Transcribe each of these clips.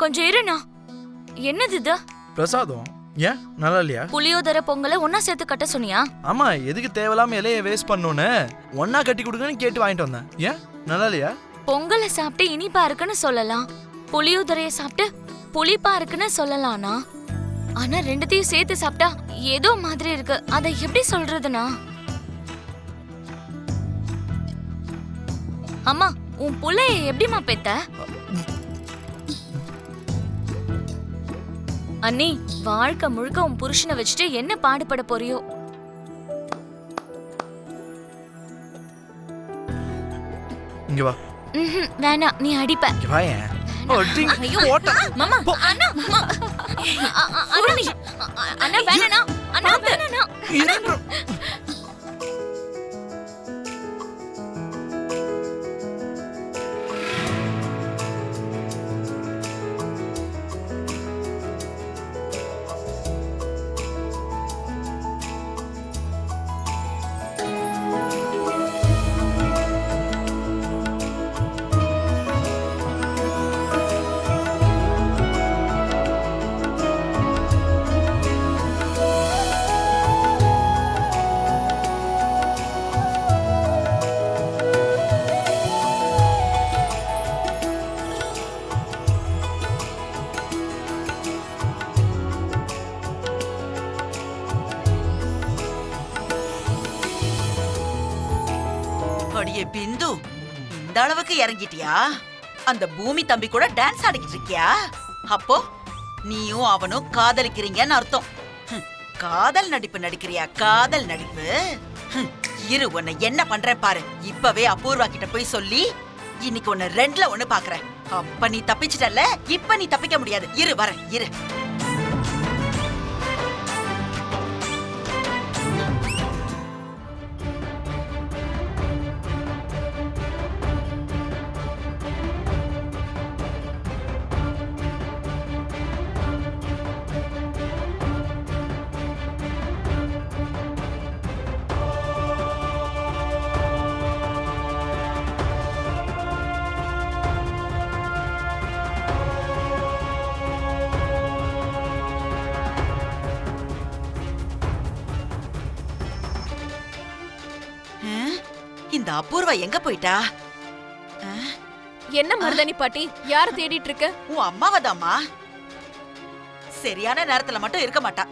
கொஞ்சம் இருண்ணா. என்னது இது? பிரசாதம். ஏன் நல்லா இல்லையா? புளியோதரை பொங்கலை ஒன்னா சேர்த்து கட்ட சொன்னியா? ஆமா, எதுக்கு தேவையில்லாம இலைய வேஸ்ட் பண்ணணும்னு ஒன்னா கட்டி கொடுங்கன்னு கேட்டு வாங்கிட்டு வந்தேன். ஏன் நல்லா இல்லையா? பொங்கலை சாப்பிட்டு இனிப்பா இருக்குன்னு சொல்லலாம், புளியோதரைய சாப்பிட்டு புளிப்பா இருக்குன்னு சொல்லலாம்னா, ஆனா ரெண்டுத்தையும் சேர்த்து சாப்பிட்டா ஏதோ மாதிரி இருக்கு. அதை எப்படி சொல்றதுனா? அம்மா, உன் புள்ளைய எப்படிமா பெத்த? அண்ணி, வாழ்க்கை முழுக்க உன் புருஷனை வச்சுட்டு என்ன பாடுபட போறியோ? இங்க வா. வேணாம், நீ அடிப்ப. இங்க வாயேன். ஐயோ, மாமா, அண்ணா, அண்ணா வேணா, அண்ணா வேணா. அடியே பிந்து, இந்த அளவுக்கு இறங்கிட்டியா? அந்த பூமி தம்பி கூட டான்ஸ் ஆடிக்கிட்டு இருக்கியா? அப்போ நீயும் அவனும் காதலிக்கிறீங்கன்னு அர்த்தம். காதல் நடிப்பு நடிக்கிறியா? காதல் நடிப்பு. இரு, உன்னை என்ன பண்றேன் பாரு. இப்பவே அபூர்வா கிட்ட போய் சொல்லி இன்னைக்கு உன்னை 2ல 1 பாக்குறேன். அப்ப நீ தப்பிச்சிட்டல்ல, இப்ப நீ தப்பிக்க முடியாது. இரு வரேன், இரு. இந்த அபூர்வா எங்க போயிட்டா? என்ன மருதாணி பாட்டி, யார தேடிட்டு இருக்க? உன் அம்மாவதாம்மா. சரியான நேரத்துல மட்டும் இருக்க மாட்டா.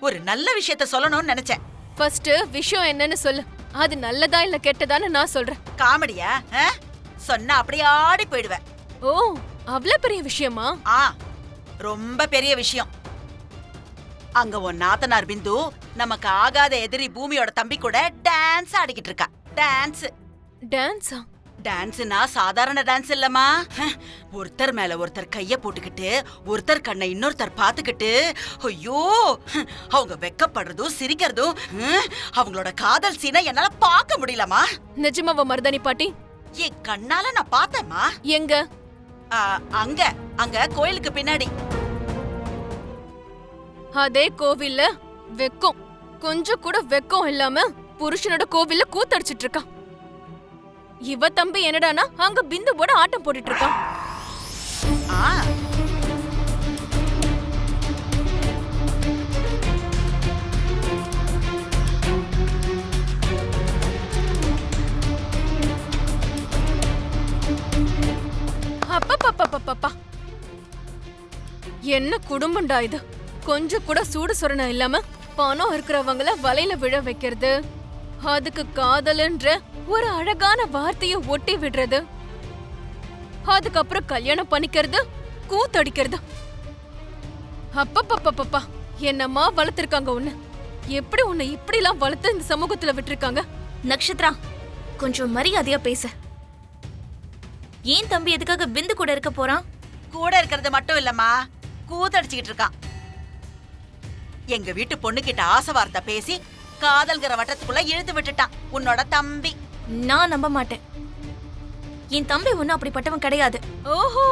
ஒரு நல்ல விஷயத்த சொல்லணும்னு நினைச்சேன். ஃபர்ஸ்ட் விஷயம் என்னன்னு சொல்லு. அது நல்லதா இல்ல கெட்டதான்னு நான் சொல்றேன். காமெடியா? சொன்னா அப்படியே ஆடி போயிடுவேன். ஓ, அவ்வளவு பெரிய விஷயமா? ரொம்ப பெரிய விஷயம். அங்க உன் நாத்தனார் பிந்து நமக்கு ஆகாத எதிரி பூமியோட தம்பி கூட டான்ஸ் ஆடிக்கிட்டு இருக்கா. டான்ஸ். டான்ஸா? டான்ஸ்னா சாதாரண டான்ஸ் இல்லம்மா. ஒருத்தர் மேல ஒருத்தர் கைய போட்டுக்கிட்டு ஒருத்தர் கண்ணை இன்னொருத்தர் பாத்துக்கிட்டு, ஐயோ, அவங்க வெக்கப்படுறதும் சிரிக்கிறதும், அவங்களோட காதல் சீனை என்னால பார்க்க முடியலமா. நிஜமாவா மருதாணி பாட்டி? என் கண்ணால நான் பார்த்தேம்மா. எங்க? அங்க அங்க கோயிலுக்கு பின்னாடி. அதே கோவில்ல வெக்கம், கொஞ்சம் கூட வெக்கம் இல்லாம புருஷனோட கோவில்ல கூத்தடிச்சிட்டு இருக்கான். இவ தம்பி என்னடானா அங்க பிந்துவோட ஆட்டம் போட்டுட்டு இருக்கான். அப்பப்பப்பப்பப்பா, என்ன குடும்பம்டா இது! கொஞ்சம் கூட சூடு சொரணம் இல்லாம பணம் இருக்கிறவங்கள வலையில விழ வைக்கிறது, அதுக்கு காதல்ன்ற ஒரு அழகான வார்த்தைய ஒட்டி விடுறது, அதுக்கப்புறம் கல்யாணம் பண்ணிக்கிறது, கூத்தடிக்கிறது. அப்பப்பப்பப்பா, என்னம்மா வளர்த்திருக்காங்க உன்னை! எப்படி உன்னை இப்படி எல்லாம் வளர்த்து இந்த சமூகத்துல விட்டுருக்காங்க? நக்ஷத்ரா, கொஞ்சம் மரியாதையா பேச. ஏன் தம்பி எதுக்காக பிந்து கூட இருக்க போறான்? கூட இருக்கிறது மட்டும் இல்லம்மா, கூத்தடிச்சுக்கிட்டு இருக்கான். எங்க வீட்டு பொண்ணு கிட்ட ஆசை வார்த்தை பேசி காதல்கிற வட்டத்துக்குள்ள இழுத்து விட்டுட்டான் உன்னோட தம்பி. நான் நம்ப மாட்டேன். என் தம்பி ஒன்னும் அப்படிப்பட்டவன் கிடையாது. ஓஹோ,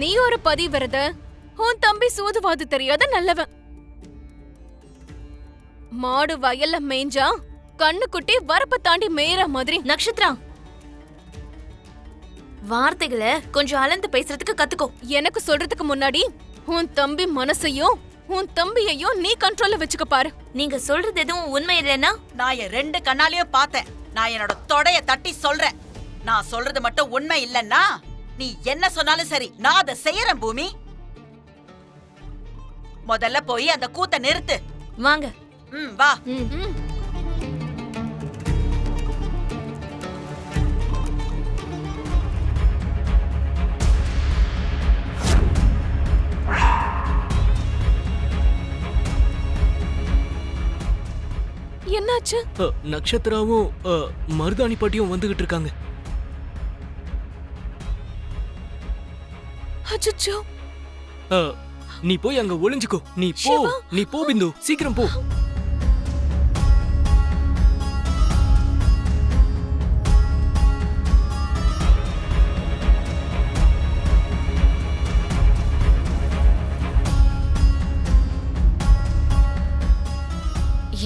நீ ஒரு பதிவிரத, உன் தம்பி சூதுவாது தெரியாத நல்லவன். மாடு வயல்ல மேய்ஞ்சா கண்ணு குட்டி வரப்ப தாண்டி மேயற மாதிரி. நக்ஷத்ரா, வார்த்தைகளை கொஞ்சம் அளந்து பேசுறதுக்கு கத்துக்கோ. எனக்கு சொல்றதுக்கு முன்னாடி உன் தம்பி மனசையும் உன் தம்பியையும் நீ கண்ட்ரோல்ல வச்சுக்க பாரு. நீங்க சொல்றது எதுவும் உண்மை இல்லைன்னா நான் என் 2 கண்ணாலையும் பார்த்தேன். நான் என்னோட தொடைய தட்டி சொல்றேன். நான் சொல்றது மட்டும் உண்மை இல்லன்னா நீ என்ன சொன்னாலும் சரி, நான் அதை செய்யறேன் பூமி. முதல்ல போய் அந்த கூத்த நிறுத்து. வாங்க. வா. என்னாச்சு? நக்ஷத்ராவும் மருதாணி பாட்டியும் வந்துகிட்டு இருக்காங்க. அச்சச்சோ. நீ போய் அங்க ஒளிஞ்சுக்கோ. நீ போ பிந்து, சீக்கிரம் போ.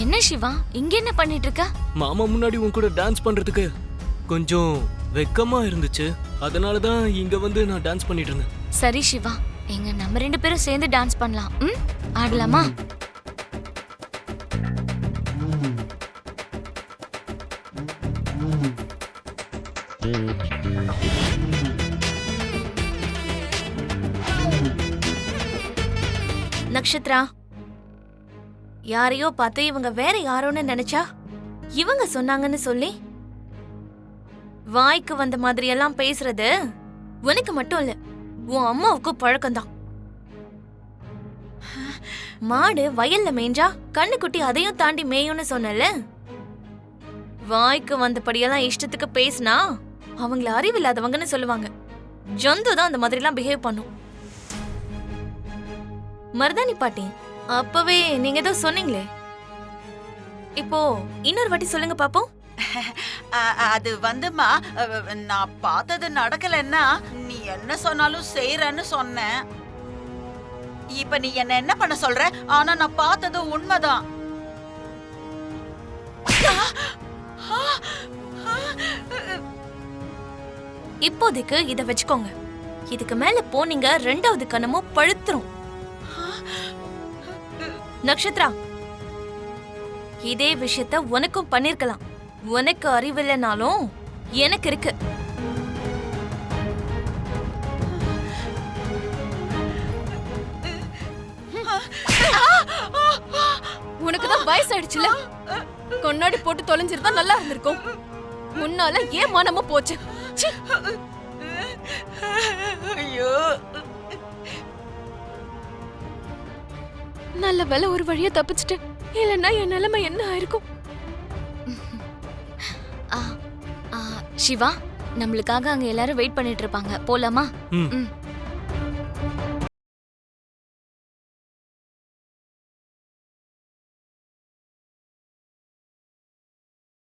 என்ன சிவா, இங்க என்ன பண்ணிட்டு இருக்க? மாமா முன்னாடி உன் கூட டான்ஸ் பண்றதுக்கு கொஞ்சம் வெக்கமா இருந்துச்சு. அதனாலதான் இங்க வந்து நான் டான்ஸ் பண்ணிட்டு இருந்தேன். சரி சிவா, எங்க நம்ம 2 பேரும் சேர்ந்து டான்ஸ் பண்ணலாம். ஆடலாமா? நக்ஷத்ரா, யாரையோ பார்த்து இவங்க வேற யாரோன்னு நினைச்சா இவங்க சொன்னாங்கன்னு சொல்லி வாய்க்கு வந்த மாதிரி எல்லாம் பேசுறது உனக்கு மட்டும் இல்ல, உன் அம்மாவுக்கு பழக்கம்தான். மாடு வயல்ல மேய்ஞ்சா கண்ணுக்குட்டி அதையும் தாண்டி மேயும்னு சொன்னல. வாய்க்கு வந்தபடியெல்லாம் இஷ்டத்துக்கு பேசினா அவங்கள அறிவில்லாதவங்கன்னு சொல்லுவாங்க. ஜந்து தான் அந்த மாதிரி எல்லாம் பிஹேவ் பண்ணும். மருதாணி பாட்டி, அப்பவே நீங்க ஏதோ சொன்னீங்களே, இப்போ இன்னொரு வாட்டி சொல்லுங்க பாப்போம். அது வந்துமா, நான் பார்த்தது நடக்கலன்னா நீ என்ன சொன்னாலும் செய்யறன்னு சொன்னேன். இப்ப நீ என்ன பண்ண சொல்ற? ஆனா நான் பார்த்தது உண்மைதான். இப்போதைக்கு இத வச்சுக்கோங்க. இதுக்கு மேல போனீங்க 2வது கணமும் பழுத்துரும். நக்ஷத்ரா, இதே விஷயத்த உனக்கும் பண்ணிருக்கலாம். உனக்கு அறிவில்லைனாலும் எனக்கு இருக்கு. உனக்குதான் வயசாயிடுச்சுல, கொண்டாடி போட்டு தொலைஞ்சிருந்தா நல்லா இருந்திருக்கும். முன்னால ஏன் மனமும் போச்சு. ச்சீ. ஐயோ, நல்ல வேளை ஒரு வழியா தப்பிச்சிட்டேன். இல்லன்னா என் நிலைமை என்ன ஆயிருக்கும்? சிவா, நம்மளுக்காக அங்க எல்லாரும் வெயிட் பண்ணிட்டு இருப்பாங்க. போலாமா? ம்.